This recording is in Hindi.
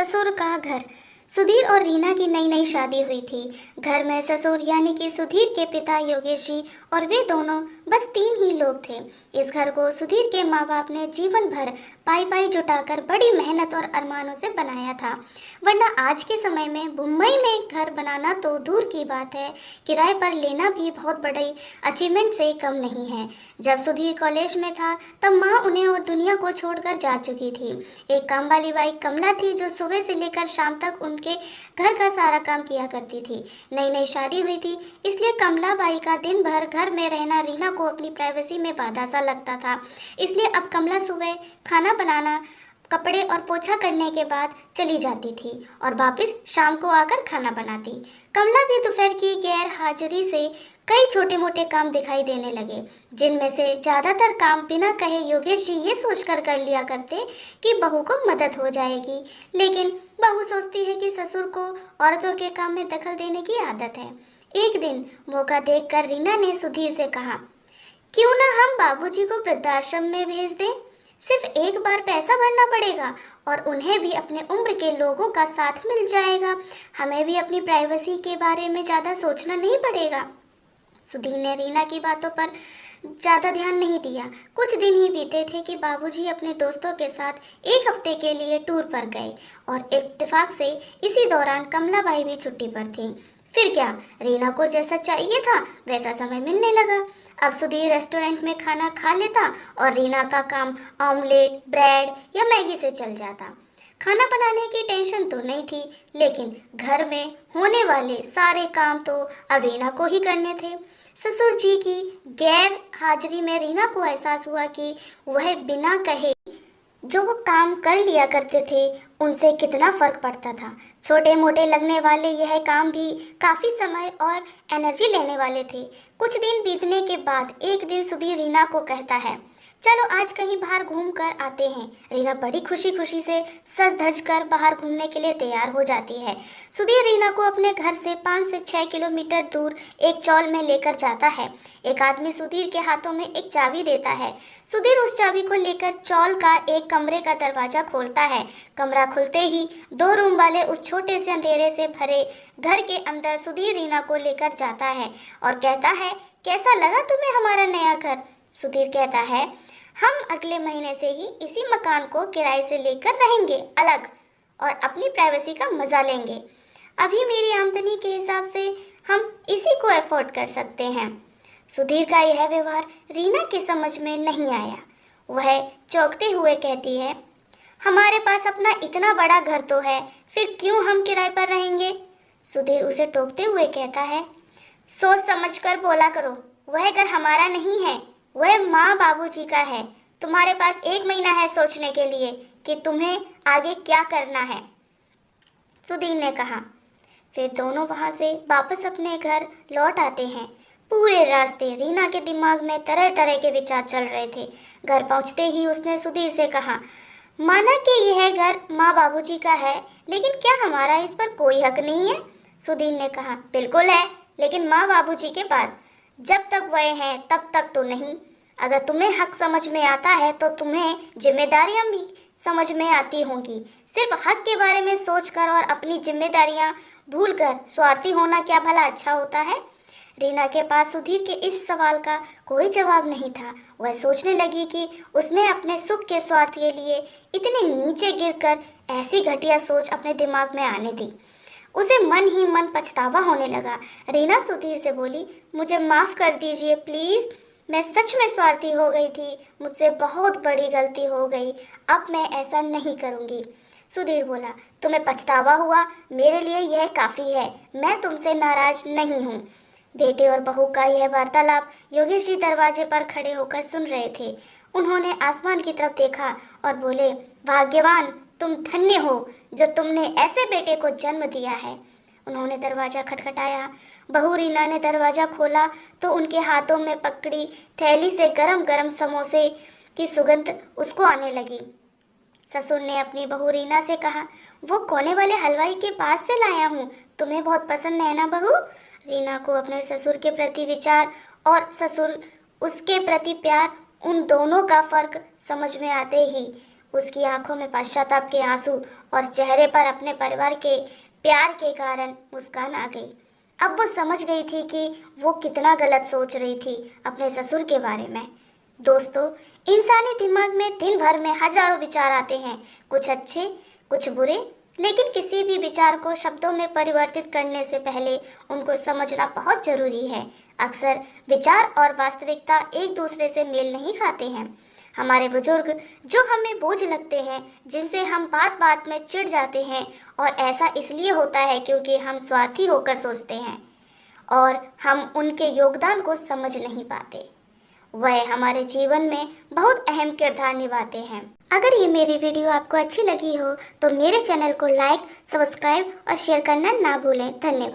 ससुर का घर। सुधीर और रीना की नई नई शादी हुई थी। घर में ससुर यानी कि सुधीर के पिता योगेश जी और वे दोनों, बस 3 ही लोग थे। इस घर को सुधीर के माँ बाप ने जीवन भर पाई पाई जुटाकर बड़ी मेहनत और अरमानों से बनाया था। वरना आज के समय में मुंबई में घर बनाना तो दूर की बात है, किराए पर लेना भी बहुत बड़ी अचीवमेंट से कम नहीं है। जब सुधीर कॉलेज में था तब माँ उन्हें और दुनिया को छोड़कर जा चुकी थी। एक काम वाली बाई कमला थी जो सुबह से लेकर शाम तक उनके घर का सारा काम किया करती थी। नई नई शादी हुई थी, इसलिए कमला बाई का दिन भर घर में रहना रीना को अपनी प्राइवेसी में बाधा सा लगता था। इसलिए अब कमला सुबह खाना बनाना, कपड़े और पोछा करने के बाद चली जाती थी और वापस शाम को आकर खाना बनाती। कमला भी दोपहर की गैर हाजिरी से कई छोटे मोटे काम दिखाई देने लगे, जिनमें से ज़्यादातर काम बिना कहे योगेश जी ये सोचकर कर लिया करते कि बहू को मदद हो जाएगी। लेकिन बहू सोचती है कि ससुर को औरतों के काम में दखल देने की आदत है। एक दिन मौका देखकर रीना ने सुधीर से कहा, क्यों ना हम बाबूजी को वृद्धाश्रम में भेज दें। सिर्फ एक बार पैसा भरना पड़ेगा और उन्हें भी अपने उम्र के लोगों का साथ मिल जाएगा। हमें भी अपनी प्राइवेसी के बारे में ज़्यादा सोचना नहीं पड़ेगा। सुधीर ने रीना की बातों पर ज़्यादा ध्यान नहीं दिया। कुछ दिन ही बीते थे कि बाबूजी अपने दोस्तों के साथ एक हफ्ते के लिए टूर पर गए और इत्तेफाक से इसी दौरान कमला बाई भी छुट्टी पर थी। फिर क्या, रीना को जैसा चाहिए था वैसा समय मिलने लगा। अब सुधीर रेस्टोरेंट में खाना खा लेता और रीना का काम ऑमलेट, ब्रेड या मैगी से चल जाता। खाना बनाने की टेंशन तो नहीं थी, लेकिन घर में होने वाले सारे काम तो अब रीना को ही करने थे। ससुर जी की गैर हाजिरी में रीना को एहसास हुआ कि वह बिना कहे जो वो काम कर लिया करते थे उनसे कितना फर्क पड़ता था। छोटे मोटे लगने वाले यह काम भी काफ़ी समय और एनर्जी लेने वाले थे। कुछ दिन बीतने के बाद एक दिन सुधीर रीना को कहता है, चलो आज कहीं बाहर घूम कर आते हैं। रीना बड़ी खुशी खुशी से सज धज कर बाहर घूमने के लिए तैयार हो जाती है। सुधीर रीना को अपने घर से 5 से 6 किलोमीटर दूर एक चौल में लेकर जाता है। एक आदमी सुधीर के हाथों में एक चाबी देता है। सुधीर उस चाबी को लेकर चौल का एक कमरे का दरवाजा खोलता है। कमरा खुलते ही 2 रूम वाले उस छोटे से अंधेरे से भरे घर के अंदर सुधीर रीना को लेकर जाता है और कहता है, कैसा लगा तुम्हें हमारा नया घर। सुधीर कहता है, हम अगले महीने से ही इसी मकान को किराए से लेकर रहेंगे अलग और अपनी प्राइवेसी का मजा लेंगे। अभी मेरी आमदनी के हिसाब से हम इसी को अफोर्ड कर सकते हैं। सुधीर का यह व्यवहार रीना के समझ में नहीं आया। वह चौंकते हुए कहती है, हमारे पास अपना इतना बड़ा घर तो है, फिर क्यों हम किराए पर रहेंगे। सुधीर उसे टोकते हुए कहता है, सोच समझकर बोला करो, वह घर हमारा नहीं है, वह माँ बाबूजी का है। तुम्हारे पास 1 महीना है सोचने के लिए कि तुम्हें आगे क्या करना है, सुधीर ने कहा। फिर दोनों वहां से वापस अपने घर लौट आते हैं। पूरे रास्ते रीना के दिमाग में तरह तरह के विचार चल रहे थे। घर पहुंचते ही उसने सुधीर से कहा, माना कि यह घर माँ बाबूजी का है, लेकिन क्या हमारा इस पर कोई हक नहीं है। सुधीर ने कहा, बिल्कुल है, लेकिन माँ बाबूजी के बाद जब तक वह हैं तब तक तो नहीं। अगर तुम्हें हक समझ में आता है तो तुम्हें जिम्मेदारियां भी समझ में आती होंगी। सिर्फ हक के बारे में सोचकर और अपनी जिम्मेदारियां भूलकर स्वार्थी होना क्या भला अच्छा होता है। रीना के पास सुधीर के इस सवाल का कोई जवाब नहीं था। वह सोचने लगी कि उसने अपने सुख के स्वार्थ के लिए इतने नीचे गिरकर ऐसी घटिया सोच अपने दिमाग में आने दी। उसे मन ही मन पछतावा होने लगा। रीना सुधीर से बोली, मुझे माफ़ कर दीजिए प्लीज़, मैं सच में स्वार्थी हो गई थी, मुझसे बहुत बड़ी गलती हो गई, अब मैं ऐसा नहीं करूँगी। सुधीर बोला, तुम्हें पछतावा हुआ, मेरे लिए यह काफ़ी है, मैं तुमसे नाराज नहीं हूँ। बेटे और बहू का यह वार्तालाप योगेश जी दरवाजे पर खड़े होकर सुन रहे थे। उन्होंने आसमान की तरफ देखा और बोले, भाग्यवान, तुम धन्य हो जो तुमने ऐसे बेटे को जन्म दिया है। उन्होंने दरवाज़ा खटखटाया। बहू रीना ने दरवाज़ा खोला तो उनके हाथों में पकड़ी थैली से गरम गरम समोसे की सुगंध उसको आने लगी। ससुर ने अपनी बहू रीना से कहा, वो कोने वाले हलवाई के पास से लाया हूँ, तुम्हें बहुत पसंद है ना बहू। रीना को अपने ससुर के प्रति विचार और ससुर उसके प्रति प्यार, उन दोनों का फर्क समझ में आते ही उसकी आंखों में पश्चाताप के आंसू और चेहरे पर अपने परिवार के प्यार के कारण मुस्कान आ गई। अब वो समझ गई थी कि वो कितना गलत सोच रही थी अपने ससुर के बारे में। दोस्तों, इंसानी दिमाग में दिन भर में हजारों विचार आते हैं, कुछ अच्छे कुछ बुरे, लेकिन किसी भी विचार को शब्दों में परिवर्तित करने से पहले उनको समझना बहुत जरूरी है। अक्सर विचार और वास्तविकता एक दूसरे से मेल नहीं खाते हैं। हमारे बुजुर्ग जो हमें बोझ लगते हैं, जिनसे हम बात बात में चिढ़ जाते हैं, और ऐसा इसलिए होता है क्योंकि हम स्वार्थी होकर सोचते हैं और हम उनके योगदान को समझ नहीं पाते। वह हमारे जीवन में बहुत अहम किरदार निभाते हैं। अगर ये मेरी वीडियो आपको अच्छी लगी हो तो मेरे चैनल को लाइक, सब्सक्राइब और शेयर करना ना भूलें। धन्यवाद।